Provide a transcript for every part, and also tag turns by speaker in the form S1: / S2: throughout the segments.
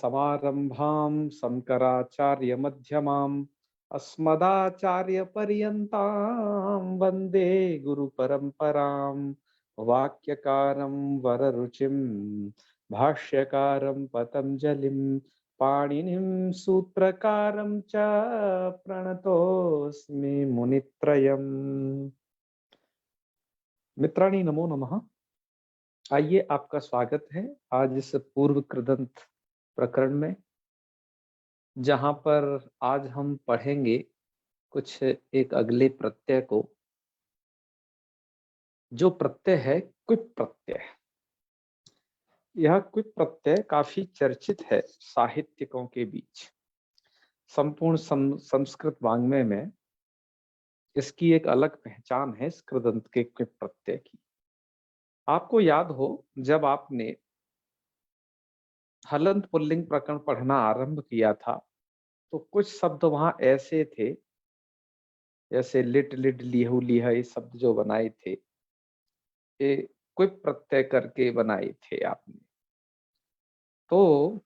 S1: समारंभां शंकराचार्यमध्यमाम् अस्मदाचार्यपर्यन्तां वन्दे गुरुपरम्परां। वाक्यकारं वररुचिं भाष्यकारं पतञ्जलिं पाणिनिं सूत्रकारं च प्रणतोऽस्मि मुनित्रयम्। मित्राणि नमो नमः। आइए, आपका स्वागत है आज इस पूर्व कृदंत प्रकरण में, जहां पर आज हम पढ़ेंगे कुछ एक अगले प्रत्यय को, जो प्रत्यय है क्विप प्रत्यय। यह क्विप प्रत्यय काफी चर्चित है साहित्यिकों के बीच। संपूर्ण संस्कृत वाङ्मय में इसकी एक अलग पहचान है इस कृदंत के क्विप प्रत्यय की। आपको याद हो, जब आपने हलंत पुल्लिंग प्रकरण पढ़ना आरंभ किया था तो कुछ शब्द वहां ऐसे थे, जैसे लिट लिड लिहु लिहा, ये शब्द जो बनाए थे ये क्विप प्रत्यय करके बनाए थे आपने। तो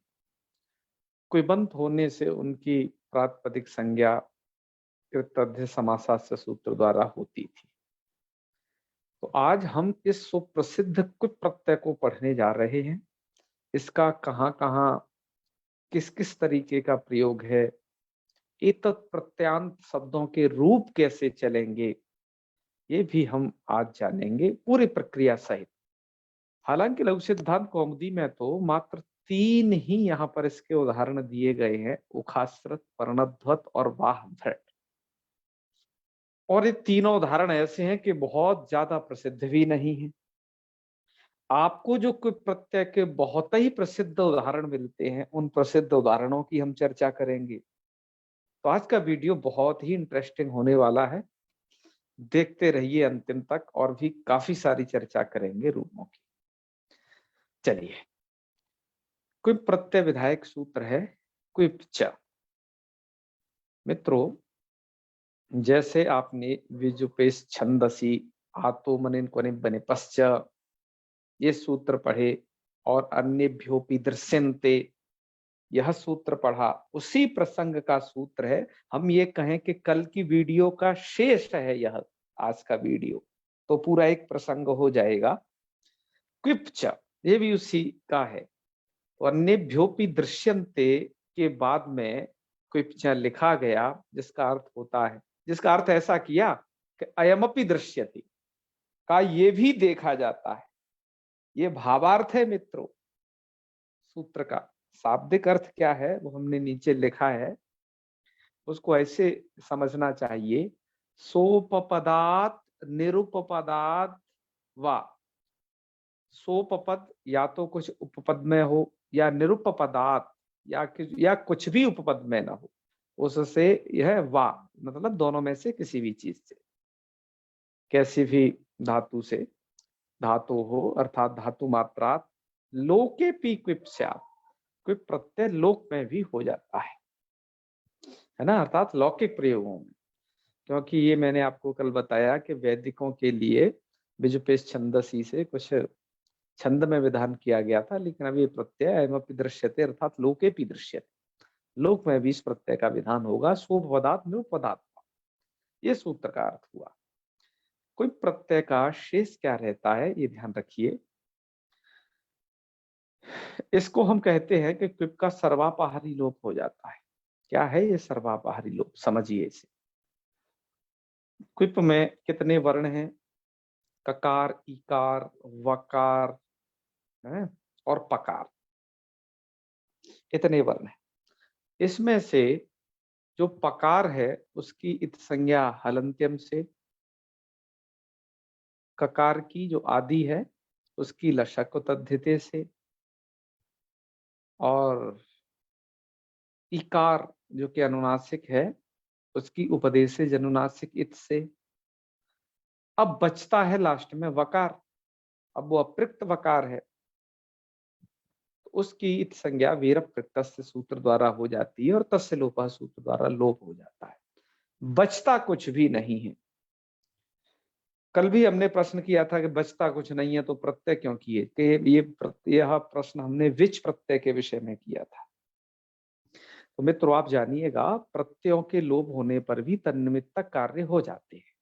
S1: क्विबंत होने से उनकी प्रातिपदिक संज्ञा कृतध्य समासास्य सूत्र द्वारा होती थी। तो आज हम इस सुप्रसिद्ध क्विप प्रत्यय को पढ़ने जा रहे हैं। इसका कहाँ कहाँ किस किस तरीके का प्रयोग है, एतत् प्रत्यांत शब्दों के रूप कैसे चलेंगे, ये भी हम आज जानेंगे पूरी प्रक्रिया सहित। हालांकि लघु सिद्धांत कौमुदी में तो मात्र 3 ही यहाँ पर इसके उदाहरण दिए गए हैं, उखाश्रत, पर्णध्वत और वाहभृट। और ये तीनों उदाहरण ऐसे हैं कि बहुत ज्यादा प्रसिद्ध भी नहीं है। आपको जो क्विप प्रत्यय के बहुत ही प्रसिद्ध उदाहरण मिलते हैं, उन प्रसिद्ध उदाहरणों की हम चर्चा करेंगे। तो आज का वीडियो बहुत ही इंटरेस्टिंग होने वाला है, देखते रहिए अंतिम तक, और भी काफी सारी चर्चा करेंगे रूपों की। चलिए, क्विप प्रत्यय विधायक सूत्र है क्विप च। मित्रों, जैसे आपने विजुपेश छंदसी आतो मनिन कोने बने पश्च ये सूत्र पढ़े और अन्यभ्योपि दृश्यन्ते यह सूत्र पढ़ा, उसी प्रसंग का सूत्र है। हम ये कहें कि कल की वीडियो का शेष है यह आज का वीडियो, तो पूरा एक प्रसंग हो जाएगा। क्विप च ये भी उसी का है। तो अन्यभ्योपि दृश्यन्ते के बाद में क्विप च लिखा गया, जिसका अर्थ होता है, जिसका अर्थ ऐसा किया कि अयमपि दृश्यति का ये भी देखा जाता है। ये भावार्थ है मित्रों। सूत्र का शाब्दिक अर्थ क्या है वो हमने नीचे लिखा है, उसको ऐसे समझना चाहिए। सोपपदात निरुपपदात वा। सोपपद या तो कुछ उपपद में हो, या निरुपपदात या कुछ भी उपपद में ना हो, उससे यह वा मतलब दोनों में से किसी भी चीज से, कैसी भी धातु से धातु हो, अर्थात धातु मात्रात लोके पी क्विप स्यात्। क्विप प्रत्यय लोक में भी हो जाता है ना, अर्थात लौकिक प्रयोगों में। क्योंकि ये मैंने आपको कल बताया कि वैदिकों के लिए विजुपेश छंदसी से कुछ छंद में विधान किया गया था, लेकिन अभी प्रत्यय अयमपि दृश्यते अर्थात लोकेपि दृश्यते, लोक में भी इस प्रत्यय का विधान होगा। स्वपदात् निरुपदात्, ये सूत्र का अर्थ हुआ। कोई प्रत्यय का शेष क्या रहता है ये ध्यान रखिए। इसको हम कहते हैं कि क्विप का सर्वापहारी लोप हो जाता है। क्या है ये सर्वापहारी लोप, समझिए इसे। क्विप में कितने वर्ण हैं? ककार, इकार, वकार है और पकार, इतने वर्ण हैं। इसमें से जो पकार है उसकी इत संज्ञा हलंत्यम से, ककार की जो आदि है उसकी लशक तद्धिते से, और इकार जो कि अनुनासिक है उसकी उपदेशे जनुनासिक इत से। अब बचता है लास्ट में वकार। अब वो अप्रिक्त वकार है, तो उसकी इत संज्ञा वीर प्रत्यस्य सूत्र द्वारा हो जाती है, और तस्य लोपः सूत्र द्वारा लोप हो जाता है। बचता कुछ भी नहीं है। कल भी हमने प्रश्न किया था कि बचता कुछ नहीं है तो प्रत्यय क्यों किए, कि यह प्रश्न हमने विच प्रत्यय के विषय में किया था। तो मित्रों आप जानिएगा, प्रत्ययों के लोप होने पर भी तन्निमित्तक कार्य हो जाते हैं।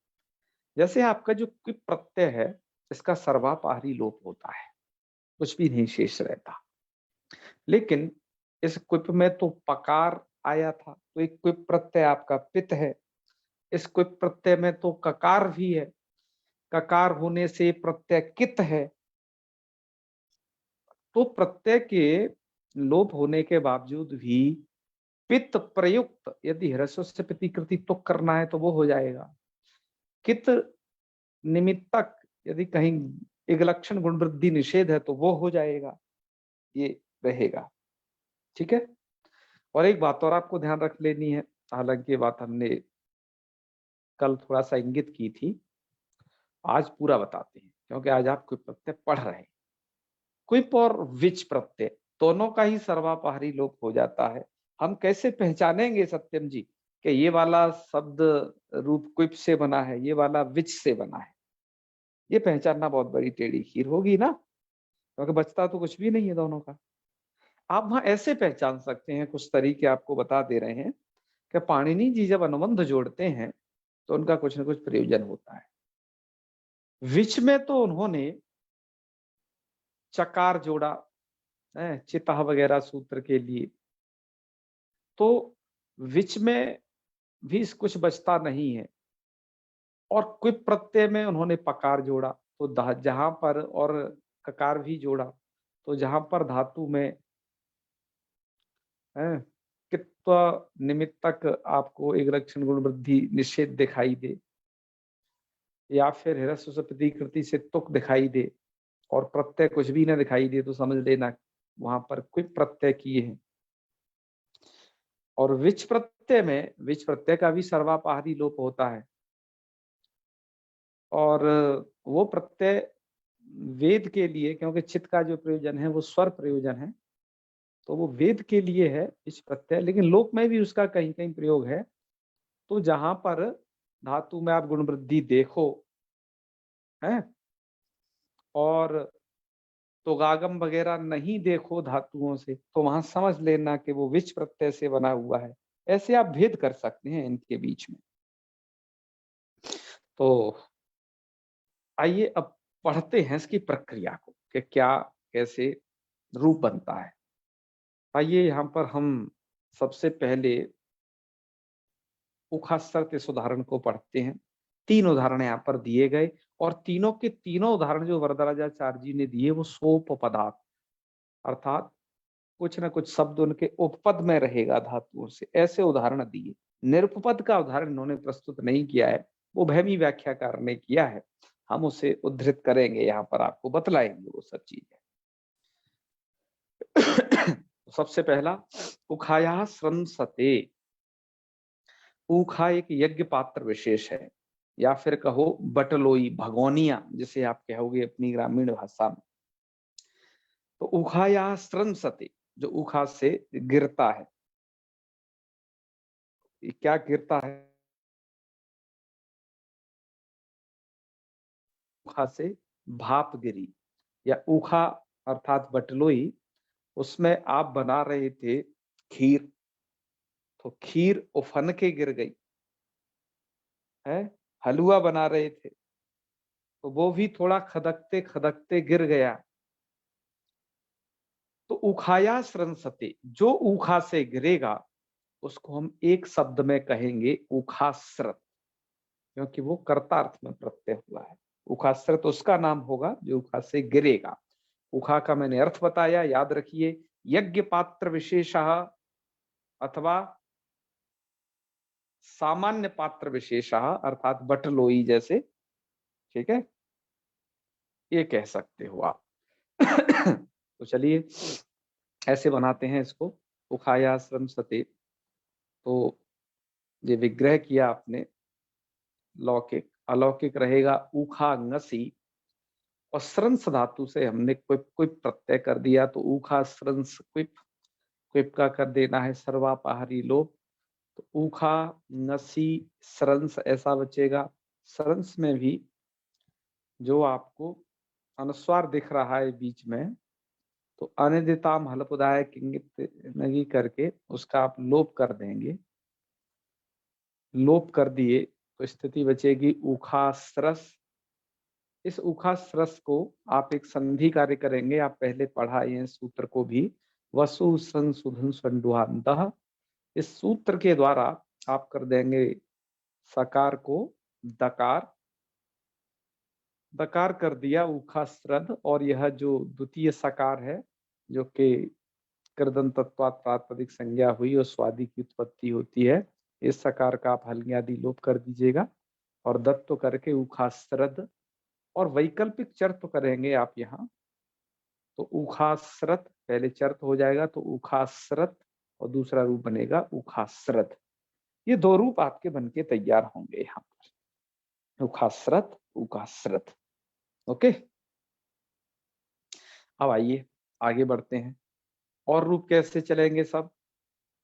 S1: जैसे आपका जो क्विप प्रत्यय है, इसका सर्वापहारी लोप होता है, कुछ भी नहीं शेष रहता। लेकिन इस क्विप में तो पकार आया था, तो एक क्विप प्रत्यय आपका पित है। इस क्विप प्रत्यय में तो ककार भी है, ककार होने से प्रत्यय कित है। तो प्रत्यय के लोप होने के बावजूद भी पित्त प्रयुक्त यदि ह्रस्व से प्रतिकृति तुक करना है तो वो हो जाएगा। कित निमित्तक यदि कहीं एक लक्षण गुण वृद्धि निषेध है तो वो हो जाएगा, ये रहेगा। ठीक है। और एक बात और आपको ध्यान रख लेनी है, हालांकि ये बात हमने कल थोड़ा सा इंगित की थी, आज पूरा बताते हैं, क्योंकि आज आप क्विप प्रत्यय पढ़ रहे हैं। क्विप और विच प्रत्यय दोनों का ही सर्वापहारी लोप हो जाता है। हम कैसे पहचानेंगे सत्यम जी कि ये वाला शब्द रूप क्विप से बना है, ये वाला विच से बना है? ये पहचानना बहुत बड़ी टेढ़ी खीर होगी ना, क्योंकि बचता तो कुछ भी नहीं है दोनों का। आप वहां ऐसे पहचान सकते हैं, कुछ तरीके आपको बता दे रहे हैं कि पाणिनि जी जब अनुबंध जोड़ते हैं तो उनका कुछ ना कुछ प्रयोजन होता है। विच में तो उन्होंने चकार जोड़ा है, चितः वगैरह सूत्र के लिए, तो विच में भी कुछ बचता नहीं है। और क्विप प्रत्यय में उन्होंने पकार जोड़ा, तो जहां पर, और ककार भी जोड़ा, तो जहां पर धातु में है कित्व निमित्तक आपको एक लक्षण गुण वृद्धि निषेध दिखाई दे, या फिर ह्रस्व से प्रतिकृति से तुक दिखाई दे, और प्रत्यय कुछ भी ना दिखाई दे, तो समझ लेना वहां पर क्विप प्रत्यय किए हैं। और विच प्रत्यय में, विच प्रत्यय का भी सर्वापहारी लोप होता है, और वो प्रत्यय वेद के लिए, क्योंकि चित्त का जो प्रयोजन है वो स्वर प्रयोजन है, तो वो वेद के लिए है इस प्रत्यय। लेकिन लोक में भी उसका कहीं कहीं प्रयोग है। तो जहां पर धातु में आप गुण वृद्धि देखो है, और तोगागम वगैरह नहीं देखो धातुओं से, तो वहां समझ लेना कि वो विच प्रत्यय से बना हुआ है। ऐसे आप भेद कर सकते हैं इनके बीच में। तो आइए अब पढ़ते हैं इसकी प्रक्रिया को कि क्या कैसे रूप बनता है। आइए यहाँ पर हम सबसे पहले उखासर्त इस उदाहरण को पढ़ते हैं। 3 उदाहरण यहाँ पर दिए गए, और तीनों के तीनों उदाहरण जो वरदराजाचार्य जी ने दिए वो सोपपदार्थ, अर्थात कुछ ना कुछ शब्द उनके उपपद में रहेगा धातुओं से, ऐसे उदाहरण दिए। निरुपपद का उदाहरण इन्होंने प्रस्तुत नहीं किया है, वो भैमी व्याख्याकार ने किया है। हम उसे उद्धृत करेंगे, यहाँ पर आपको बतलाएंगे वो सब चीजें। सबसे पहला, उखाया स्रंसते। ऊखा एक यज्ञ पात्र विशेष है, या फिर कहो बटलोई, भगोनिया जिसे आप कहोगे अपनी ग्रामीण भाषा में। तो ऊखा या स्रंसते, जो ऊखा से गिरता है। क्या गिरता है? ऊखा से भाप गिरी, या ऊखा अर्थात बटलोई, उसमें आप बना रहे थे खीर, तो खीर उफन के गिर गई है। हलवा बना रहे थे, तो वो भी थोड़ा खदकते खदकते गिर गया। तो उखाया स्रंसते, जो ऊखा से गिरेगा उसको हम एक शब्द में कहेंगे उखास्रत, क्योंकि वो कर्ता अर्थ में प्रत्यय हुआ है। उखास्रत उसका नाम होगा जो ऊखा से गिरेगा। उखा का मैंने अर्थ बताया, याद रखिए, यज्ञ पात्र विशेषः अथवा सामान्य पात्र विशेषः, अर्थात बटलोई जैसे। ठीक है, ये कह सकते हो आप। तो चलिए ऐसे बनाते हैं इसको, उखाया स्रंसते। तो ये विग्रह किया आपने, लौकिक अलौकिक रहेगा ऊखा ngसी, और स्रंस धातु से हमने क्विप क्विप प्रत्यय कर दिया, तो ऊखा स्रंस क्विप, क्विप का कर देना है सर्वापहारी लोप। तो ऊखा ngसी स्रंस ऐसा बचेगा। स्रंस में भी जो आपको अनुस्वार दिख रहा है बीच में, तो अनिदिताम हलपुदाय किंगित नगी करके उसका आप लोप कर देंगे। लोप कर दिए तो स्थिति बचेगी उखास्रस। इस उखास्रस को आप एक संधि कार्य करेंगे, आप पहले पढ़ा ये सूत्र को भी, वसु संशुधन संडुहांतः। इस सूत्र के द्वारा आप कर देंगे सकार को दकार, दकार कर दिया उखास्रद, और यह जो द्वितीय सकार है जो कि कृदंतत्वात् प्रातिपदिक संज्ञा हुई और स्वादि की उत्पत्ति होती है, इस सकार का आप हल्ग्यादि लोप कर दीजिएगा और दत्त करके उखास्रद, और वैकल्पिक चर्त करेंगे आप यहाँ, तो उखास्रत पहले चर्त हो जाएगा तो उखास्रत, और दूसरा रूप बनेगा उखास्रत। ये दो रूप आपके बनके तैयार होंगे यहाँ पर, उखास्रत उखास्रत। ओके, अब आइए आगे बढ़ते हैं। और रूप कैसे चलेंगे सब,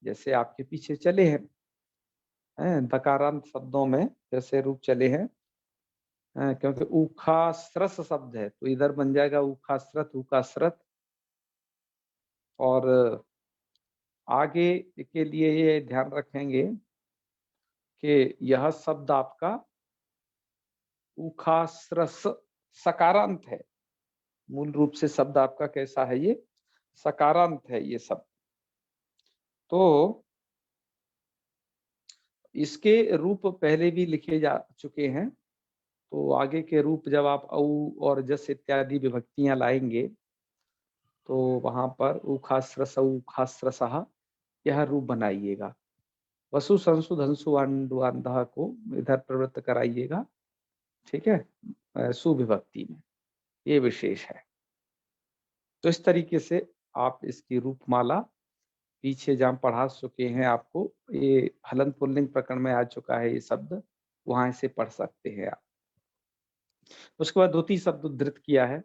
S1: जैसे आपके पीछे चले हैं, दकारांत शब्दों में जैसे रूप चले हैं, क्योंकि उखास्रस शब्द है तो इधर बन जाएगा उखास्रत उखास्रत। और आगे के लिए ये ध्यान रखेंगे कि यह शब्द आपका उखास्रस सकारांत है। मूल रूप से शब्द आपका कैसा है, ये सकारांत है ये शब्द। तो इसके रूप पहले भी लिखे जा चुके हैं, तो आगे के रूप जब आप औ और जस इत्यादि विभक्तियां लाएंगे तो वहां पर उखास्रस उखास्रसः यह रूप बनाइएगा। वसु संसु धंसु अंधः को इधर प्रवृत्त कराइएगा, ठीक है, सुविभक्ति में, ये विशेष है। तो इस तरीके से आप इसकी रूपमाला पीछे जहाँ पढ़ा चुके हैं आपको, ये हलंत पुल्लिंग प्रकरण में आ चुका है ये शब्द, वहां से पढ़ सकते हैं आप। उसके बाद द्वितीय शब्द उद्धृत किया है,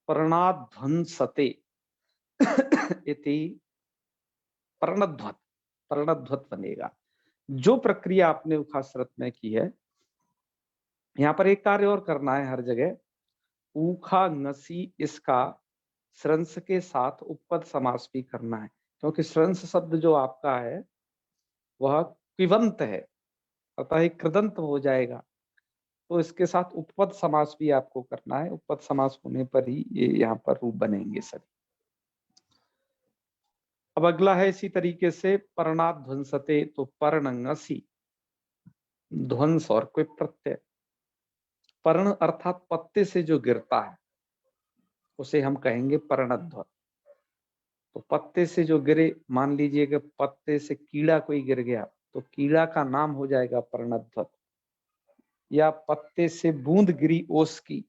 S1: पर्णाध्वंसते इति पर्णध्वत, पर्णध्वत बनेगा। जो प्रक्रिया आपने उखास्रत में की है, यहाँ पर एक कार्य और करना है हर जगह, ऊखा ngसी इसका स्रंस के साथ उपपद समास भी करना है, क्योंकि स्रंस शब्द जो आपका है वह क्विवंत है, अतः एक कृदंत हो जाएगा, तो इसके साथ उपपद समास भी आपको करना है। उपपद समास होने पर ही ये यहाँ पर रूप बनेंगे सभी। अब अगला है इसी तरीके से पर्णाध्वंसते, तो पर्ण ngसी, ध्वंस और कोई प्रत्यय, पर्ण अर्थात पत्ते से जो गिरता है उसे हम कहेंगे पर्णध्वत। तो पत्ते से जो गिरे, मान लीजिए कि पत्ते से कीड़ा कोई गिर गया तो कीड़ा का नाम हो जाएगा पर्णध्वत, या पत्ते से बूंद गिरी ओस की,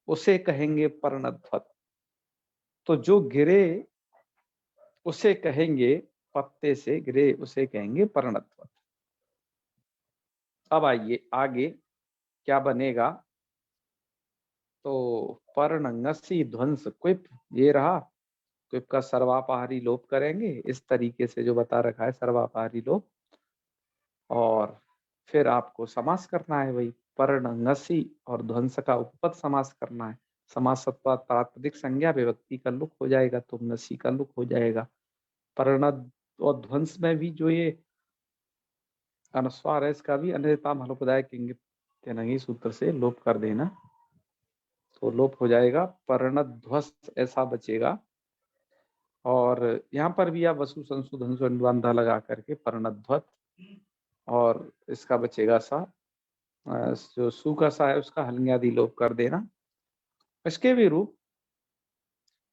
S1: उसे कहेंगे पर्णध्वत। तो जो गिरे उसे कहेंगे, पत्ते से गिरे उसे कहेंगे पर्णध्वत। अब आइए आगे क्या बनेगा, तो पर्ण ngसी ध्वंस क्विप, ये रहा, क्विप का सर्वापहारी लोप करेंगे इस तरीके से जो बता रखा है, सर्वापहारी लोप। और फिर आपको समास करना है वही पर्ण ngसी, और ध्वंस का उपपद समास करना है। समासत्वा प्रातिपदिक संज्ञा विभक्ति का लुक हो जाएगा तो ngसी का लुक हो जाएगा। पर्ण और ध्वंस में भी जो ये अनुस्वार है इसका भी अनियताम हलोपदाय किंगित तेनहि सूत्र से लोप कर देना, तो लोप हो जाएगा, पर्णध्वस ऐसा बचेगा। और यहाँ पर भी आप वसु संसु धंसु अनुबंधा लगा करके पर्णध्वत, और इसका बचेगा सा, जो सु का सा है उसका हल्ंग्यादि लोप कर देना। इसके भी रूप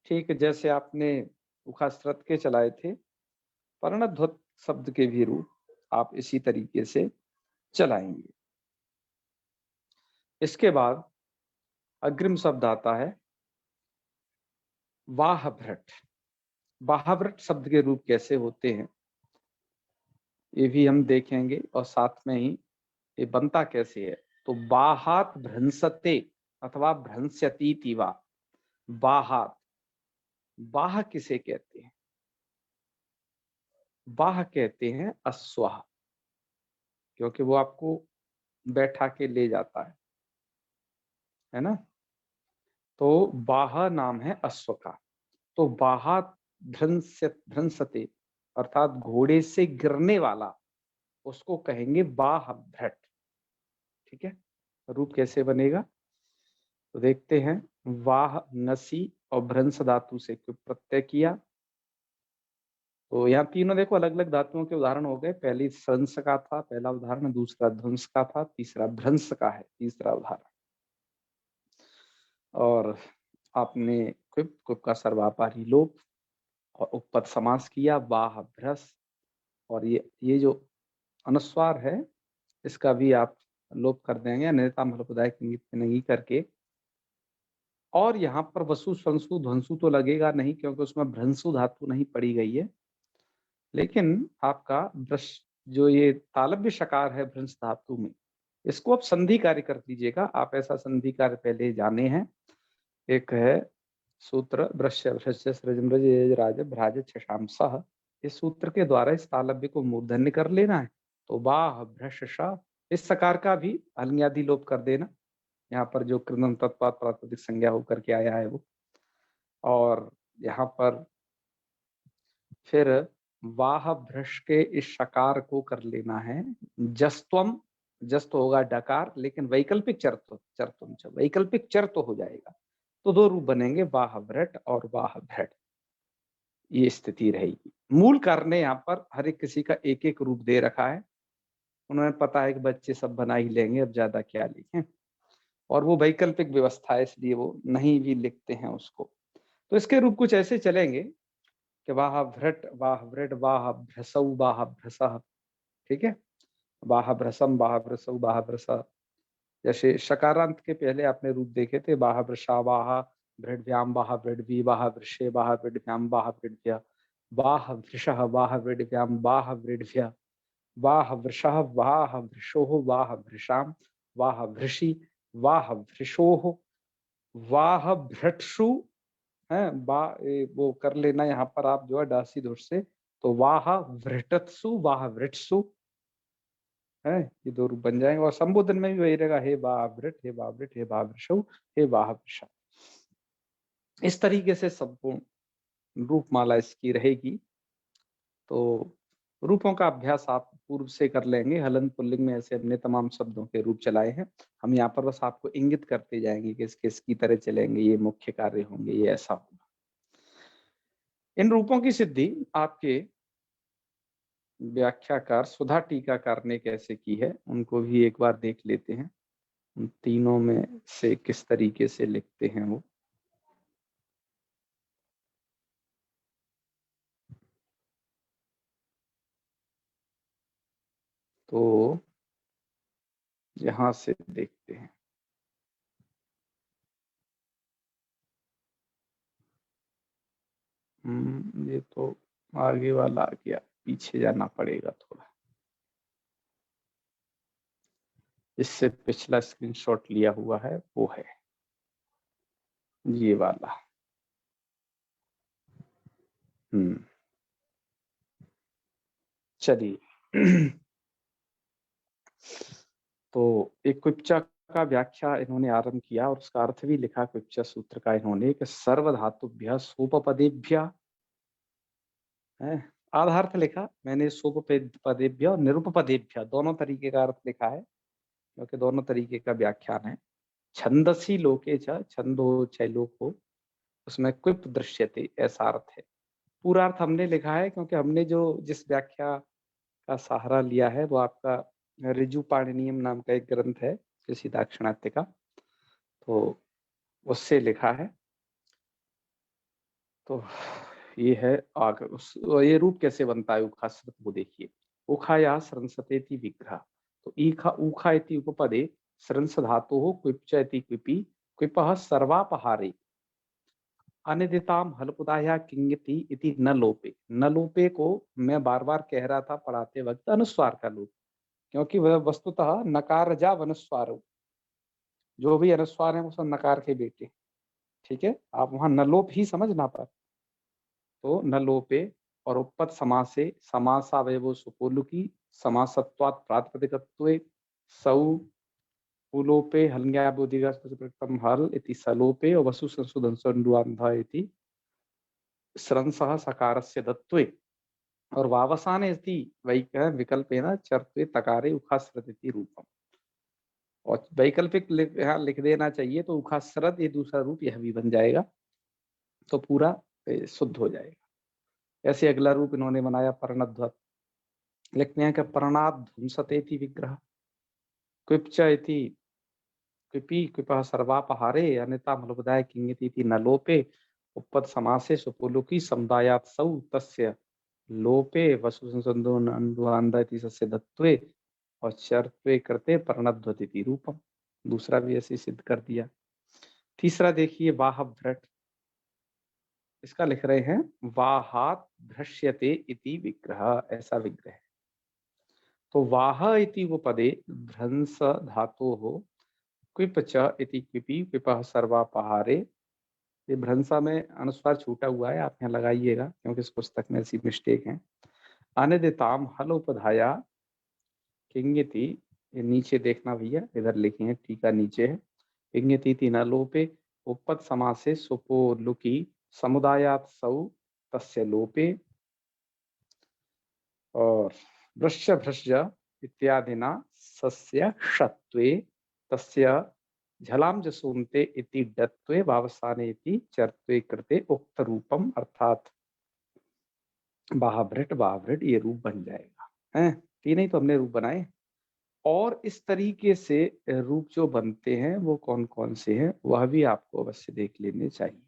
S1: ठीक जैसे आपने उखास्रत के चलाए थे, पर्णध्वत शब्द के भी रूप आप इसी तरीके से चलाएंगे। इसके बाद अग्रिम शब्द आता है वाहभ्रट। वाहभ्रट शब्द के रूप कैसे होते हैं ये भी हम देखेंगे, और साथ में ही ये बनता कैसे है। तो बाहात भ्रंसते अथवा भ्रंस्यती वा, बाहात, बाह किसे कहते हैं, बाह कहते हैं अश्वाह, क्योंकि वो आपको बैठा के ले जाता है ना। तो बाह नाम है अश्व का, तो वाहात भ्रंसते अर्थात घोड़े से गिरने वाला, उसको कहेंगे वाह भ्रट। ठीक है, रूप कैसे बनेगा तो देखते हैं। वाह नसी और भ्रंश धातु से क्यों प्रत्यय किया, तो यहाँ तीनों देखो अलग अलग धातुओं के उदाहरण हो गए। पहली संस का था पहला उदाहरण, दूसरा ध्वंस का था, तीसरा भ्रंश का है तीसरा उदाहरण। और आपने क्विप का सर्वापारी लोप और उपपद समास किया वाह भ्रस, और ये जो अनुस्वार है इसका भी आप लोप कर देंगे अन्यथा मलपदायक नहीं करके। और यहाँ पर वसु संसु ध्वंसु तो लगेगा नहीं क्योंकि उसमें भ्रंसु धातु नहीं पड़ी गई है, लेकिन आपका भ्रश जो ये तालव्य शकार है भ्रंश धातु में, इसको आप संधि कार्य कर दीजिएगा। आप ऐसा संधि कार्य पहले जाने हैं। एक है सूत्र भ्रश्य भ्रश्य सृजमृज राज भ्राज छशाम सह, इस सूत्र के द्वारा इस तालव्य को मूर्धन्य कर लेना है। तो वाह भ्रश श, इस सकार का भी हल्ंग्यादि लोप कर देना, यहाँ पर जो कृदंत तत्पात प्रातिपदिक संज्ञा होकर के आया है वो। और यहाँ पर फिर वाह भ्रश के इस शकार को कर लेना है जस्तम, जस्त होगा डकार लेकिन वैकल्पिक चरतुम वैकल्पिक चर तो हो जाएगा। तो दो रूप बनेंगे वाह भ्रट और वाह भ्रट, ये स्थिति रहेगी। मूल कारण ने यहाँ पर हर एक किसी का एक एक रूप दे रखा है, उन्होंने पता है कि बच्चे सब बना ही लेंगे अब ज्यादा क्या लिखें, और वो वैकल्पिक व्यवस्था है इसलिए वो नहीं भी लिखते हैं उसको। तो इसके रूप कुछ ऐसे चलेंगे कि वाह भ्रट वाह भ्रट वाह भ्रसौ वाह भ्रसः। ठीक है, वाह भ्रसम वाह भ्रसौ वाह भ्रसः। जैसे शकारांत के पहले आपने रूप देखे थे वाह वृषा वाह वृडभ्याम वाह वृडवी वाह वृषे वाह वृडभ्याम वाह वृडभ्य वाह वृषः वाह वृडभ्याम वाह वृडभ्य वाह वृषः वाह वृषोः वाह वृषाम वाह वृषि वाह वृषोः वाह भ्रटसु है। वो कर लेना यहाँ पर आप जो है डासी दोष से, तो वाह वृटत्सु वाह वृटसु है, ये दो रूप बन जाएंगे। और संबोधन में भी वही रहेगा हे वाह वृट हे वाह वृट हे वाह वृषौ हे वाह वृषा। इस तरीके से संपूर्ण रूपमाला इसकी रहेगी। तो रूपों का अभ्यास आप पूर्व से कर लेंगे। हलन पुल्लिंग में ऐसे हमने तमाम शब्दों के रूप चलाए हैं, हम यहाँ पर बस आपको इंगित करते जाएंगे कि किसकी तरह चलेंगे, ये मुख्य कार्य होंगे, ये ऐसा होगा। इन रूपों की सिद्धि आपके व्याख्याकार सुधा टीकाकार ने कैसे की है उनको भी एक बार देख लेते हैं। उन तीनों में से किस तरीके से लिखते हैं वो। तो यहां से देखते हैं। ये तो आगे वाला आ गया, पीछे जाना पड़ेगा थोड़ा। इससे पिछला स्क्रीनशॉट लिया हुआ है वो है ये वाला। चलिए तो एक क्विप्चा का व्याख्या इन्होंने आरंभ किया और उसका अर्थ भी लिखा क्विप्चा सूत्र का इन्होंने कि सर्वधातुभ्य सोपपदेभ्य है। आधार्थ लिखा मैंने सोपपदेभ्य और निरुपपदेभ्य दोनों तरीके का अर्थ लिखा है क्योंकि दोनों तरीके का व्याख्यान है। छंदसी लोके छंदो चाहे लोक हो उसमें क्विप दृश्यते ऐसा अर्थ है। पूरा अर्थ हमने लिखा है क्योंकि हमने जो जिस व्याख्या का सहारा लिया है वो आपका ऋजु पाणिनियम नाम का एक ग्रंथ है किसी दाक्षिणात्य का, तो उससे लिखा है। तो ये है ये रूप कैसे बनता है उखाश्रित वो देखिए। उखाया सरंसतेति विग्रह, तो ईखा उखा इति उपपदे सरंस धातु हो क्विप्च इति क्विपी क्विपः सर्वापहारे अनिदिताम हलपुदाया किंगति इति न लोपे। न लोपे को मैं बार बार कह रहा था पढ़ाते वक्त अनुस्वार का लोप, क्योंकि वह वस्तुतः नकार जा वनुस्वार, जो भी अनुस्वार है वो सब नकार के बेटे। ठीक है, आप वहां न लोप ही समझना पर, तो न लोपे और उपपद समासे समासावयवो सुपोलुकी समासत्वात् प्रातिपदिकत्वे सौ पुलोपे हल्ङ्याबोधिगस्तम हल इति सलोपे और वसु संशोधन संडुआन्धा इति स्रंसः सकारस्य दत्त्वे और वावसाने इति विकल्पेन चर्त्वे तकारे उखास्रत इति रूपम। और वैकल्पिक यहाँ लिख देना चाहिए तो उखास्रत ये दूसरा रूप यह भी बन जाएगा, तो पूरा शुद्ध हो जाएगा। ऐसे अगला रूप इन्होंने बनाया पर्णध्वत। लिखते हैं कि पर्णात् ध्वंसते इति विग्रह, क्विप्च इति क्विपी क्विपः सर्वापहारे अन्यथा मलबदाय किंगति इति न लोपे उपपद समासे सुपुलुकी समुदायात् सौ तस्य लोपे वसुसंसंदोन्वान्दा सस्य दत्वे और चर्त्वे करते पर्णध्वत इति रूपम। दूसरा भी ऐसे सिद्ध कर दिया। तीसरा देखिए वाह भ्रट, इसका लिख रहे हैं वाहात भ्रश्यते इति विग्रह, ऐसा विग्रह है। तो वाह इति वो पदे भ्रंस धातो हो क्विप च इति क्विपी क्विपः सर्वापहारे। ये भ्रंसा में अनुस्वार छूटा हुआ है, आप यहाँ लगाइएगा क्योंकि इस पुस्तक में ऐसी मिस्टेक है। अनिदिताम हल उपधाया किंगिति, ये नीचे देखना भैया, इधर लिखे हैं टीका नीचे है। किंगिति न लोपे उपपद समासे सुपो लुकी समुदायात् सौ तस्य लोपे और वृश्च भ्रश्च इत्यादिना सस्य षत्वे तस्य झलाम जसूनते इति डत्वे वावसाने इति चर्त्वे कृते उक्त रूपम, अर्थात बाहभृट ये रूप बन जाएगा है। तीन ही तो हमने रूप बनाए। और इस तरीके से रूप जो बनते हैं वो कौन कौन से हैं वह भी आपको अवश्य देख लेने चाहिए।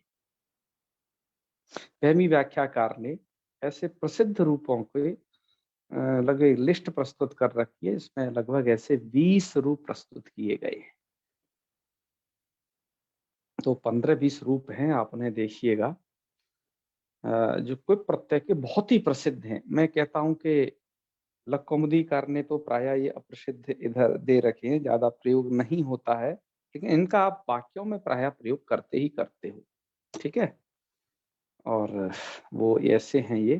S1: फहमी व्याख्याकार ने ऐसे प्रसिद्ध रूपों के लगभग लिस्ट प्रस्तुत कर रखी है, इसमें लगभग ऐसे 20 रूप प्रस्तुत किए गए हैं। तो 15-20 रूप हैं, आप उन्हें देखिएगा। जो क्विप प्रत्यय के बहुत ही प्रसिद्ध हैं। मैं कहता हूं कि लक्कौमुदीकार ने तो प्राय ये अप्रसिद्ध इधर दे रखे हैं, ज्यादा प्रयोग नहीं होता है, लेकिन इनका आप वाक्यों में प्राय प्रयोग करते ही करते हो, ठीक है। और वो ऐसे हैं, ये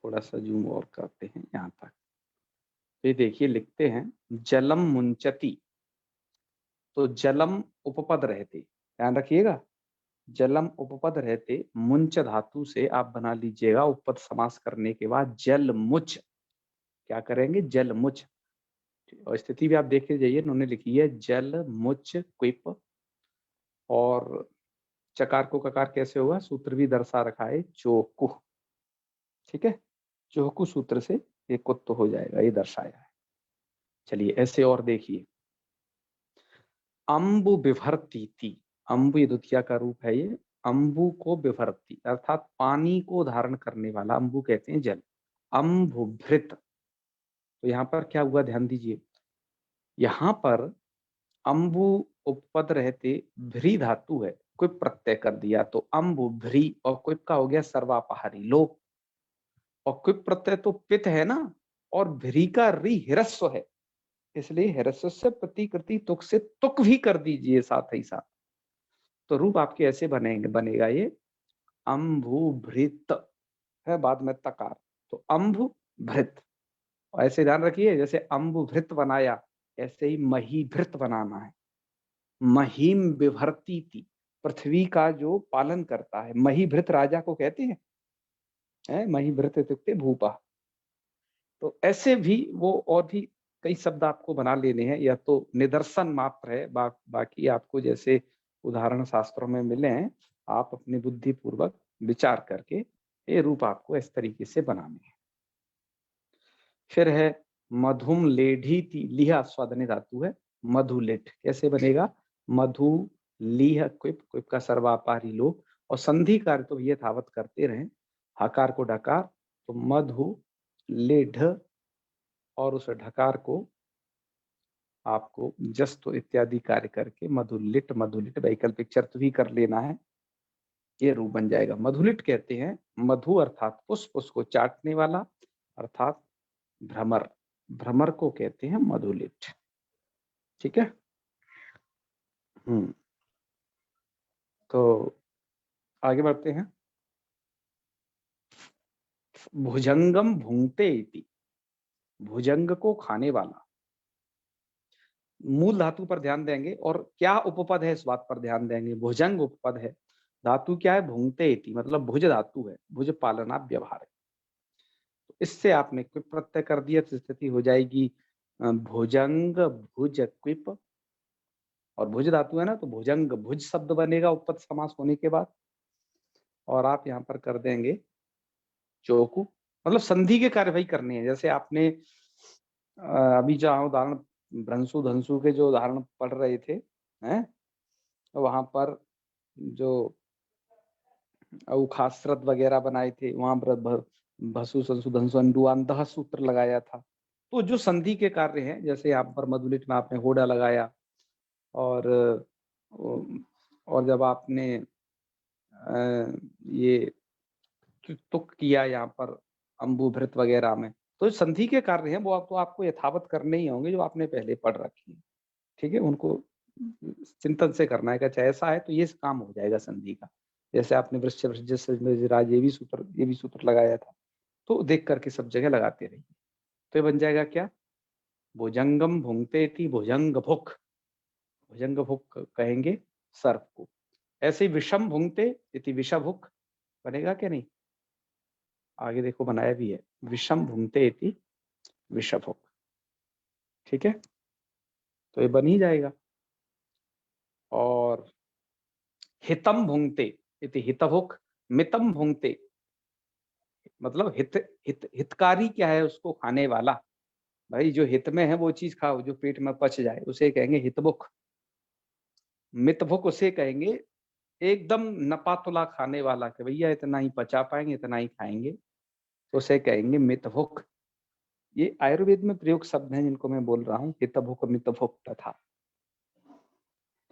S1: थोड़ा सा जूम और करते हैं यहाँ तक। ये देखिए लिखते हैं जलम मुंचती, तो जलम उपपद रहते, ध्यान रखिएगा, जलम उपपद रहते मुंच धातु से आप बना लीजिएगा उपपद समास करने के बाद जल मुच, क्या करेंगे जल मुच। और स्थिति भी आप देखे जाइए, उन्होंने लिखी है जल मुच क्विप, और चकार को ककार कैसे होगा, सूत्र भी दर्शा रखा है चोकु, ठीक है, चोकु सूत्र से ये कुत्त हो जाएगा, ये दर्शाया है। चलिए ऐसे और देखिए, अम्बु विभर्ती थी, अम्बु ये द्वितीया का रूप है, ये अम्बु को विभर्ती अर्थात पानी को धारण करने वाला, अम्बु कहते हैं जल। अम्बुभृत, तो यहाँ पर क्या हुआ ध्यान दीजिए, यहाँ पर अम्बु उपपद रहते भ्री धातु है, क्विप प्रत्यय कर दिया, तो अम्बु भ्री और क्विप का हो गया सर्वापहारी लोप। और क्विप प्रत्यय तो पित है ना, और भ्री का री हिरस्व है, इसलिए हिरस्व से प्रतिकृति तुक से तुक भी कर दीजिए साथ ही साथ, तो रूप आपके ऐसे बनेगा ये अम्भुभृत है, बाद में तकार, तो अम्भुभृत। ऐसे ध्यान रखिए, जैसे अम्बुभृत बनाया ऐसे ही महीभृत बनाना है। महीम विभर्ती थी, पृथ्वी का जो पालन करता है, महीभृत राजा को कहते हैं, महीभृत इत्युक्ते भूपा। तो ऐसे भी वो और भी कई शब्द आपको बना लेने हैं, या तो निदर्शन मात्र है, बाकी आपको जैसे उदाहरण शास्त्रों में मिले हैं, आप अपनी बुद्धि पूर्वक विचार करके ये रूप आपको इस तरीके से बनाने हैं। फिर है मधुम लेढ़ी थी, लिहा स्वादनी धातु है, मधुलिट कैसे बनेगा, मधु लीह क्विप, क्विप का सर्वापारी लोप, और संधि कार्य तो ये थावत करते रहे, हकार को ढकार, तो मधु लेढ़, और उस ढकार को आपको जस्त इत्यादि कार्य करके मधुलिट, मधुलिट वैकल्पिक चर्त भी कर लेना है, ये रूप बन जाएगा। मधुलिट कहते हैं मधु अर्थात पुष्प, उसको चाटने वाला, अर्थात भ्रमर, भ्रमर को कहते हैं मधुलिट, ठीक है। तो आगे बढ़ते हैं। भुजंगम भुंगते इति, भुजंग को खाने वाला, मूल धातु पर ध्यान देंगे और क्या उपपद है इस बात पर ध्यान देंगे। भुजंग उपपद है, धातु क्या है? भुंगते इति, मतलब भुज धातु है, भुज पालना व्यवहार है। तो इससे आपने क्विप प्रत्यय कर दिया तो स्थिति हो जाएगी भुजंग भुज क्विप, और भुज धातु है ना तो भुजंग भुज शब्द बनेगा उपपद समास होने के बाद, और आप यहाँ पर कर देंगे चौकू, मतलब संधि के कार्यवाही करनी है। जैसे आपने अभी जहाँ उदाहरण भ्रंशु धंसु के जो उदाहरण पढ़ रहे थे हैं, तो वहां पर जो उखास्रत वगैरह बनाए थे, वहां पर भसु संसु धंसु अंडुआंतः सूत्र लगाया था। तो जो संधि के कार्य हैं, जैसे यहाँ पर मधुलिट में आपने होड़ा लगाया, और जब आपने ये तुक किया यहाँ पर अंबुभृत वगैरह में, तो संधि के कार्य हैं वो आपको यथावत करने ही होंगे जो आपने पहले पढ़ रखी है। ठीक है, उनको चिंतन से करना है कि अच्छा ऐसा है तो ये काम हो जाएगा संधि का। जैसे आपने वृश्च राज ये भी सूत्र लगाया था, तो देख करके सब जगह लगाते रहिए। तो ये बन जाएगा क्या? भुजंगम भुंगते थी भुजंग भुक, भुजंग भुक कहेंगे सर्प को। ऐसे ही विषम भुंगते इति विषभुक बनेगा क्या? नहीं, आगे देखो बनाया भी है, विषम भुंगते इति विषभुक। ठीक है, तो ये बन ही जाएगा। और हितम भुंगते इति हितभुक, मितम भुंगते मतलब हितकारी क्या है? उसको खाने वाला, भाई जो हित में है वो चीज खाओ जो पेट में पच जाए, उसे कहेंगे हितभुक। मितभुक उसे कहेंगे एकदम नपातुला खाने वाला, कि भैया इतना ही पचा पाएंगे इतना ही खाएंगे, तो उसे कहेंगे मितभुक। ये आयुर्वेद में प्रयोग शब्द हैं जिनको मैं बोल रहा हूँ, हितभुक मितभुक तथा।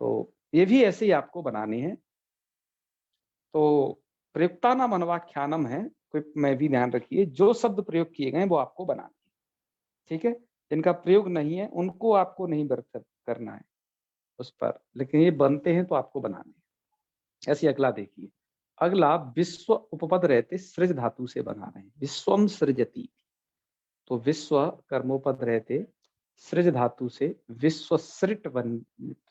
S1: तो ये भी ऐसे ही आपको बनाने हैं। तो प्रयुक्तानाम अनुवाख्यानम है, क्विप में भी ध्यान रखिए, जो शब्द प्रयोग किए गए वो आपको बनाने हैं। ठीक है, जिनका प्रयोग नहीं है उनको आपको नहीं वर्क करना है उस पर, लेकिन ये बनते हैं तो आपको बनाने हैं। ऐसे अगला देखिए, अगला विश्व उपपद रहते सृज धातु से बना रहे हैं, विश्वम सृजति। तो विश्व कर्मोपद रहते सृज धातु से विश्व सृट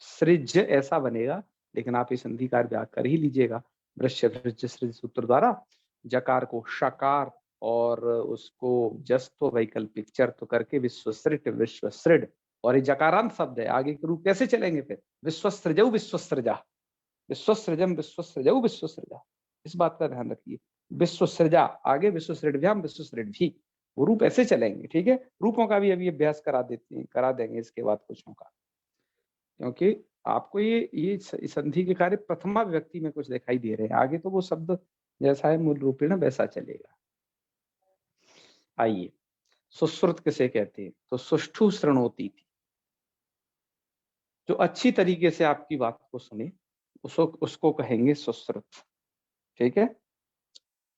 S1: सृज ऐसा बनेगा, लेकिन आप इस संधि कार्य कर ही लीजिएगा। वृश्य सृज सूत्र द्वारा जकार को शकार और उसको जस्तो वैकल्पिक चर तो करके विश्व सृट विश्व सृड, और ये जकारांत शब्द है, आगे के रूप कैसे चलेंगे फिर? विश्वसृजौ विश्वसृजा, विश्वसृजम विश्वसृजौ विश्वसृजा, इस बात का ध्यान रखिए। विश्वसृजा आगे विश्वसृडभ्याम विश्वसृडभी, वो रूप ऐसे चलेंगे। ठीक है, रूपों का भी अभी अभ्यास करा देंगे इसके बाद कुछों का, क्योंकि आपको ये संधि के कार्य प्रथमा विभक्ति में कुछ दिखाई दे रहे हैं, आगे तो वो शब्द जैसा है मूल रूपेण वैसा चलेगा। आइए, सुश्रुत किसे कहते हैं? तो सुष्ठु शृणोति थी, जो अच्छी तरीके से आपकी बात को सुने उसको कहेंगे सुश्रुत। ठीक है,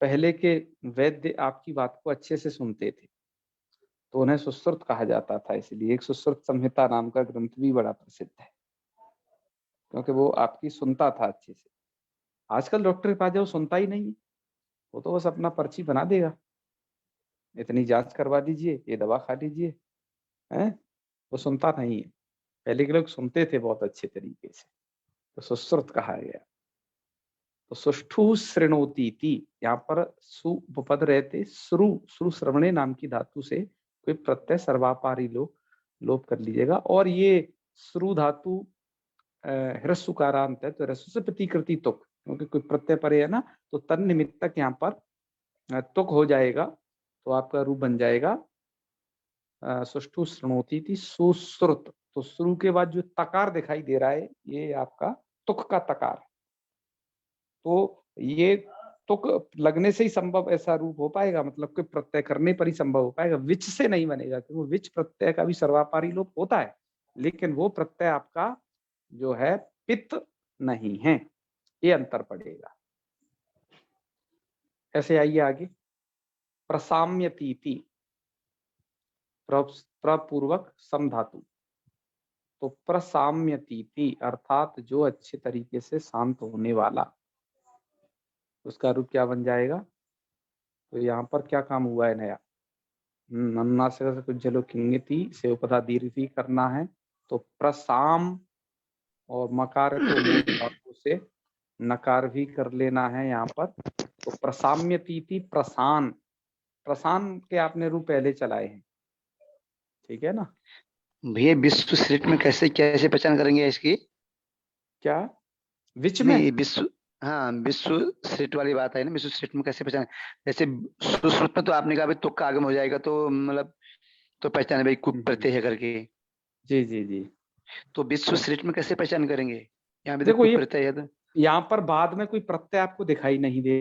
S1: पहले के वैद्य आपकी बात को अच्छे से सुनते थे तो उन्हें सुश्रुत कहा जाता था। इसलिए एक सुश्रुत संहिता नाम का ग्रंथ भी बड़ा प्रसिद्ध है, क्योंकि वो आपकी सुनता था अच्छे से। आजकल डॉक्टर के पास जाओ सुनता ही नहीं है, वो तो बस अपना पर्ची बना देगा, इतनी जांच करवा दीजिए, ये दवा खा लीजिए, है, वो सुनता नहीं है। पहले के लोग सुनते थे बहुत अच्छे तरीके से, तो सुश्रुत कहा गया। तो सुष्ठु श्रृणोती थी, यहाँ पर सु उपपद रहते श्रु श्रवणे नाम की धातु से कोई प्रत्यय सर्वापारी लोप कर लीजिएगा। और ये श्रु धातु ह्रस्वकारांत है, तो ह्रस्व से प्रतिकृति तुक, क्योंकि कोई प्रत्यय परे है ना, तो तन निमित्तक यहाँ पर तुक हो जाएगा, तो आपका रूप बन जाएगा सुष्ठु श्रृणोती थी सुश्रुत। तो श्रु के बाद जो तकार दिखाई दे रहा है ये आपका तुक का तकार, तो ये तुक लगने से ही संभव ऐसा रूप हो पाएगा, मतलब कि प्रत्यय करने पर ही संभव हो पाएगा, विच से नहीं बनेगा, क्योंकि विच प्रत्यय का भी सर्वापारी लोप होता है, लेकिन वो प्रत्यय आपका जो है पित्त नहीं है, ये अंतर पड़ेगा। ऐसे आइए आगे, प्रसाम्यतीति प्रपूर्वक समधातु। तो प्रसाम्यतीति अर्थात जो अच्छे तरीके से शांत होने वाला, उसका रूप क्या बन जाएगा? तो यहाँ पर क्या काम हुआ है नया? नन्ना से कुछ जलो किंगति से उपधा दीर्घी करना है, तो प्रसाम और मकार को मूल धातु से नकार भी कर लेना है यहाँ पर। तो प्रसाम्यतीति प्रसान, प्रसान के आपने रूप पहले चलाए हैं, ठीक है ना।
S2: भैया विश्व सृष्टि में कैसे कैसे पहचान करेंगे इसकी?
S1: क्या विच में?
S2: नहीं विश्व, हाँ विश्व सृष्टि वाली बात है ना, विश्व सृष्टि में कैसे पहचान? जैसे सुश्रुत में तो आपने कहा भाई तुक्का आगम हो जाएगा, तो मतलब तो पहचाने भाई कुप
S1: हम्म,
S2: प्रत्यय है करके।
S1: जी जी जी।
S2: तो विश्व सृष्टि में कैसे पहचान करेंगे? यहाँ भी तो
S1: देखो
S2: कुप
S1: ये
S2: प्रत्यय है तो।
S1: यहाँ पर बाद में कोई प्रत्यय आपको दिखाई नहीं दे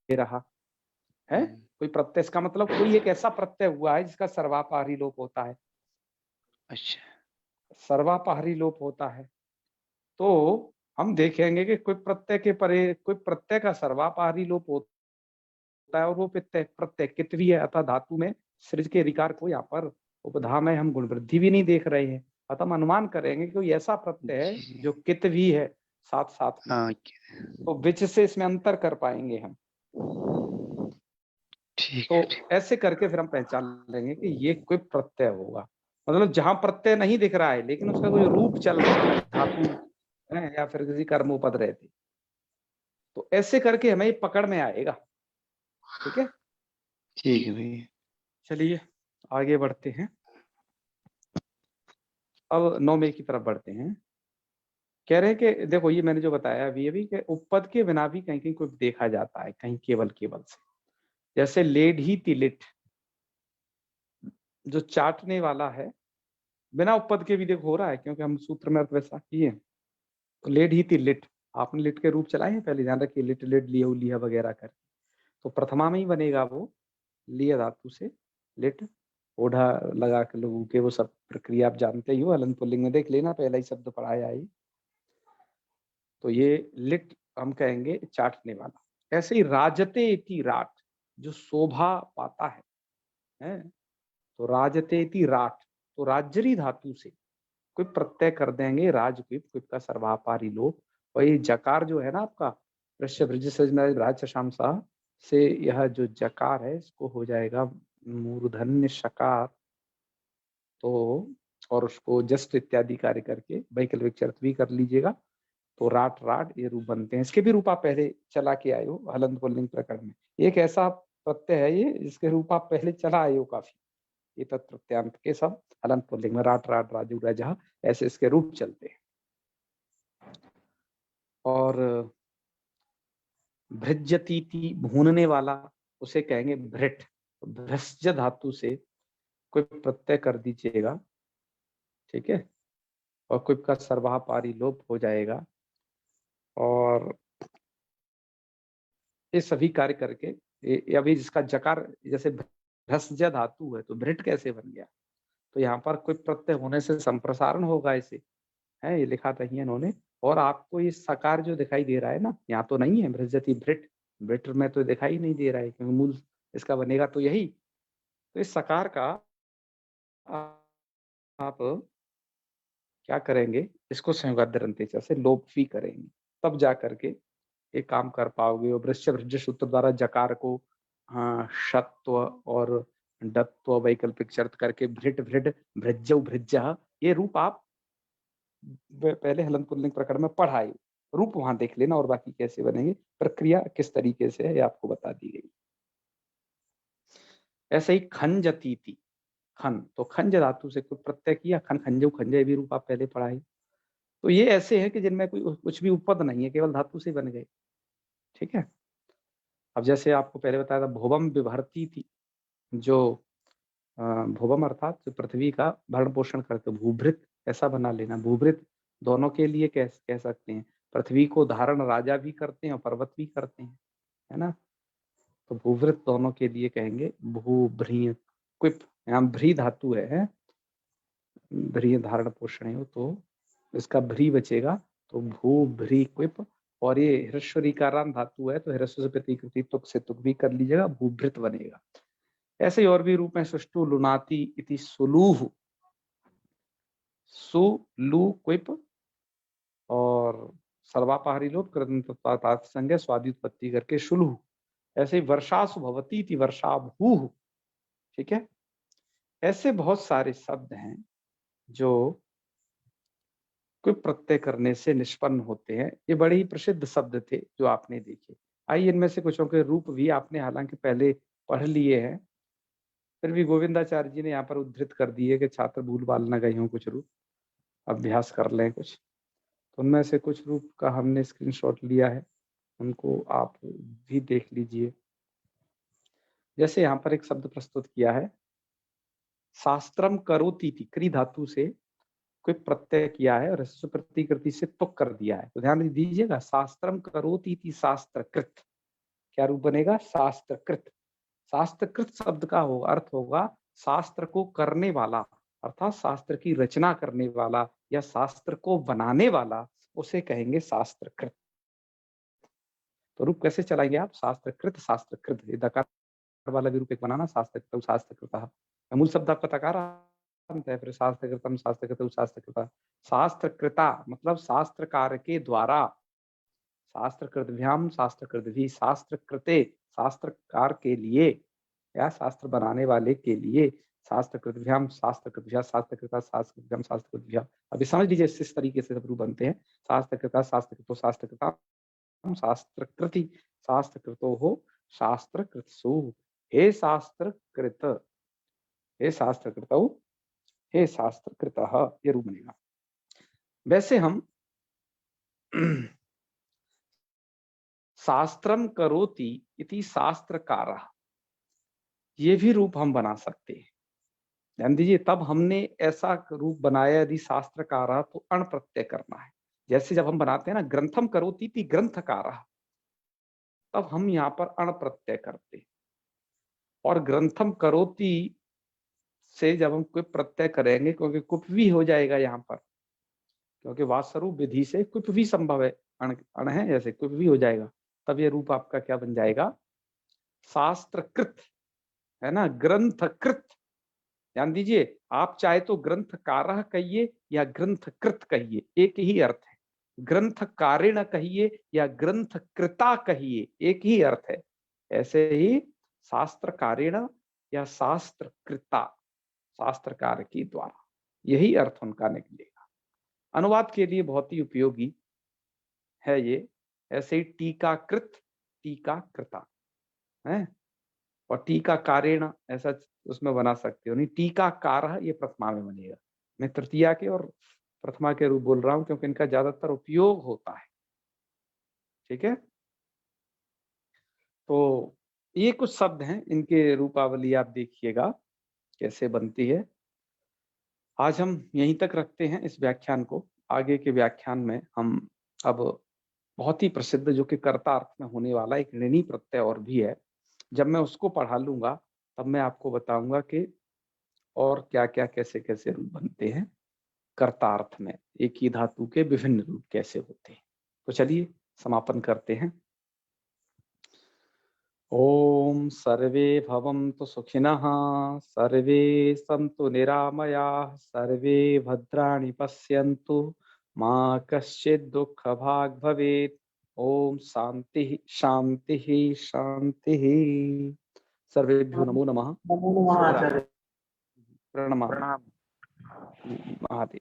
S1: रहा है।
S2: हम्म,
S1: कोई प्रत्यय, इसका मतलब कोई एक ऐसा प्रत्यय हुआ है जिसका सर्वापहारी लोप होता है।
S2: अच्छा।
S1: सर्वापहारी लोप होता है तो हम देखेंगे कि कोई प्रत्यय के परे कोई प्रत्यय का सर्वापहारी लोप होता है, और वो प्रत्यय प्रत्यय कितवी है, अतः धातु में सृज के रिकार को यहाँ पर उपधा में हम गुण वृद्धि भी नहीं देख रहे हैं। अतः हम अनुमान करेंगे कि कोई ऐसा प्रत्यय है
S2: जी।
S1: जो कितवी है साथ साथ में,
S2: हाँ
S1: तो विच से इसमें अंतर कर पाएंगे हम।
S2: ठीक
S1: तो
S2: है।
S1: ऐसे करके फिर हम पहचान लेंगे कि ये कोई प्रत्यय होगा। मतलब जहां प्रत्यय नहीं दिख रहा है लेकिन उसका कोई रूप चल रहा है, धातु है या फिर किसी कर्मोपद रहते, तो ऐसे करके हमें ये पकड़ में आएगा। ठीक है,
S2: ठीक है भैया।
S1: चलिए आगे बढ़ते हैं। अब 9 की तरफ बढ़ते हैं। कह रहे हैं कि देखो ये मैंने जो बताया अभी कि उपपद के बिना भी कहीं कहीं कोई देखा जाता है, कहीं केवल केवल से। जैसे लेढ़ी तिलिट, जो चाटने वाला है, बिना उपपद के भी देखो हो रहा है, क्योंकि हम सूत्र में अर्थ वैसा किए। तो लेढ़ी तिलिट, आपने लिट के रूप चलाए हैं पहले, ध्यान रखिए, लिट लिट लियो लिया वगैरह कर, तो प्रथमा में ही बनेगा वो, लिया धातु से लिट, ओढ़ा लगा के लोगों के, वो सब प्रक्रिया आप जानते ही हो, हलंत पुल्लिंग में देख लेना, पहला ही शब्द पढ़ाया है। तो ये लिट हम कहेंगे चाटने वाला। ऐसे ही राजते इति राट, जो शोभा पाता है? तो राजते इति राट, तो राजरी धातु से कोई प्रत्यय कर देंगे, राजक्विप, क्विप का सर्वापारी लोप। और ये जकार जो है ना आपका, राज शाम शाह से, यह जो जकार है इसको हो जाएगा मूर्धन्य शकार। तो और उसको जस्ट इत्यादि कार्य करके वैकल्पिक शर्त भी कर लीजिएगा, तो राट राट ये रूप बनते हैं। इसके भी रूप आप पहले चला के आए हो हलंत पुल्लिंग प्रकरण में। एक ऐसा प्रत्यय है ये जिसके रूप आप पहले चला आए हो काफी, ये तत्प्रत्यांत के सब हलंत पुल्लिंग में, राट राट राजू राजा, ऐसे इसके रूप चलते हैं। और भृज्यतीति, भूनने वाला, उसे कहेंगे भृट। भ्रस्ज धातु से कोई प्रत्यय कर दीजिएगा, ठीक है, और कोई का सर्वापारी लोप हो जाएगा। और ये सभी कार्य करके अभी जिसका जकार, जैसे भ्रस्ज धातु है तो भृट कैसे बन गया? तो यहाँ पर कोई प्रत्यय होने से संप्रसारण होगा इसे, है ये लिखा था ही इन्होंने। और आपको ये सकार जो दिखाई दे रहा है ना, यहाँ तो नहीं है भ्रजति भृट, भृट में तो दिखाई नहीं दे रहा है, क्योंकि मूल इसका बनेगा तो यही। तो इस सकार का आप क्या करेंगे, इसको संयुगाद्यंतेचा से लोप भी करेंगे, तब जा करके ये काम कर पाओगे। और वृश्च भृज सूत्र द्वारा जकार को शत्व और डत्व वैकल्पिक शर्त करके भृट भृट भृजौ भृज, ये रूप आप पहले हलंत पुल्लिंग प्रकरण में पढ़ाए, रूप वहां देख लेना, और बाकी कैसे बनेंगे, प्रक्रिया किस तरीके से है ये आपको बता दी गई। ऐसे ही खंजतीति, खन, तो खंज धातु से कोई प्रत्यय किया, खन खंजो खंजय भी रूप आप पहले पढ़ाए। तो ये ऐसे है कि जिनमें कोई कुछ भी उपपद नहीं है, केवल धातु से बन गए। ठीक है, अब जैसे आपको पहले बताया था भोवम विभरती थी, जो भोवम अर्थात जो पृथ्वी का भरण पोषण करते, भूभृत ऐसा बना लेना। भूभृत दोनों के लिए कह सकते हैं, पृथ्वी को धारण राजा भी करते हैं और पर्वत भी करते हैं, है ना। तो भूभृत दोनों के लिए कहेंगे भूभ्रीय क्विप, यहाँ भ्री धातु है, भ्री धारण पोषण है, तो इसका भ्री बचेगा, तो भू भ्री क्विप। और ये ह्रस्व ऋकारांत धातु है, तो ह्रस्व से प्रतिकृति तुक से तुक भी कर लीजिएगा, भूभृत बनेगा। ऐसे ही और भी रूप में, सुष्टु लुनाति इति सुलूह, सुलू क्विप, और सर्वापहारी लोप कृतंत संज्ञा स्वादि उत्पत्ति करके शुलू। ऐसे ही वर्षासु भवती इति वर्षाभूः, ठीक है। ऐसे बहुत सारे शब्द हैं जो क्विप प्रत्यय करने से निष्पन्न होते हैं। ये बड़े ही प्रसिद्ध शब्द थे जो आपने देखे। आइए इनमें से कुछों के रूप भी आपने हालांकि पहले पढ़ लिए हैं, फिर भी गोविंदाचार्य जी ने यहाँ पर उद्धृत कर दिए कि छात्र भूल भाल न गए हों कुछ रूप, अभ्यास कर लें कुछ। तो उनमें से कुछ रूप का हमने स्क्रीनशॉट लिया है, उनको आप भी देख लीजिए। जैसे यहाँ पर एक शब्द प्रस्तुत किया है, शास्त्रम करोति थी, क्री धातु से कोई प्रत्यय किया है और ह्रस्व प्रतिकृति से तुक कर दिया है। तो ध्यान दीजिएगा, शास्त्रम करोति थी शास्त्रकृत, क्या रूप बनेगा? शास्त्रकृत। शास्त्रकृत शब्द का अर्थ होगा शास्त्र को करने वाला, अर्थात शास्त्र की रचना करने वाला या शास्त्र को बनाने वाला, उसे कहेंगे शास्त्रकृत। तो रूप कैसे चलाएंगे आप? शास्त्रकृत, शास्त्रकृत, ये दकार वाला भी रूप एक बनाना, शास्त्रकृत शास्त्रकृत। मूल शब्द आपका तकार है, फिर शास्त्रकृतम शास्त्रकृत शास्त्रकृत। शास्त्रकृता मतलब शास्त्रकार के द्वारा, शास्त्रकृतभ्याम शास्त्रकृतभी, शास्त्रकृते शास्त्रकार के लिए या शास्त्र बनाने वाले के लिए, शास्त्रकृतभ्याम शास्त्रकृतभ्या शास्त्रकृता शास्त्रकृतभ्याम शास्त्रकृतभ्या। अभी समझ लीजिए इस तरीके से सब रूप बनते हैं। शास्त्रकृता शास्त्रकृतो शास्त्रकृता शास्त्रकृति शास्त्रकृतो हो शास्त्रकृत्सु। हे शास्त्रकृत, हे शास्त्रकृतौ, हे शास्त्रकृतः, ये रूप बनेगा। वैसे हम शास्त्रम करोति इति शास्त्रकारः, ये भी रूप हम बना सकते हैं। ध्यान दीजिए, तब हमने ऐसा रूप बनाया यदि शास्त्रकारः तो अण प्रत्यय करना है। जैसे जब हम बनाते हैं ना ग्रंथम करोति इति ग्रंथकारः, तब हम यहाँ पर अण प्रत्यय करते हैं। और ग्रंथम करोति से जब हम कुप प्रत्यय करेंगे, क्योंकि कुप भी हो जाएगा यहाँ पर, क्योंकि वास्तरूप विधि से कुप भी संभव है, अण है जैसे कुप भी हो जाएगा, तब ये रूप आपका क्या बन जाएगा? शास्त्रकृत, है ना, ग्रंथकृत। ध्यान दीजिए, आप चाहे तो ग्रंथकारः कहिए या ग्रंथकृत कहिए, एक ही अर्थ है। ग्रंथकारिण कहिए या ग्रंथकृता कहिए, एक ही अर्थ है। ऐसे ही शास्त्रकारिण या शास्त्रकृता, शास्त्रकार के द्वारा, यही अर्थ उनका निकलेगा। अनुवाद के लिए बहुत ही उपयोगी है ये। ऐसे ही टीकाकृत, टीकाकृता है, और टीकाकारेण ऐसा उसमें बना सकते हो। नहीं, टीकाकार ये प्रथमा में बनेगा। मैं तृतीया के और प्रथमा के रूप बोल रहा हूं क्योंकि इनका ज्यादातर उपयोग होता है। ठीक है, तो ये कुछ शब्द हैं, इनके रूपावली आप देखिएगा कैसे बनती है। आज हम यहीं तक रखते हैं इस व्याख्यान को। आगे के व्याख्यान में हम अब बहुत ही प्रसिद्ध जो कि कर्ता अर्थ में होने वाला एक ऋणी प्रत्यय और भी है, जब मैं उसको पढ़ा लूंगा तब मैं आपको बताऊंगा कि और क्या क्या कैसे कैसे रूप बनते हैं कर्तार्थ में, एक ही धातु के विभिन्न रूप कैसे होते हैं। तो चलिए समापन करते हैं। ओम सर्वे भवन्तु सुखिनः, सर्वे सन्तु निरामयाः, सर्वे भद्राणि पश्यन्तु, मा कश्चित् दुःखभाग् भवेत्। ओम शांति शांति शांति। सर्वेभ्यो नमो नमः।
S2: नमो नमः आचार्य।
S1: प्रणमामि।
S2: प्रणाम।
S1: महादेव।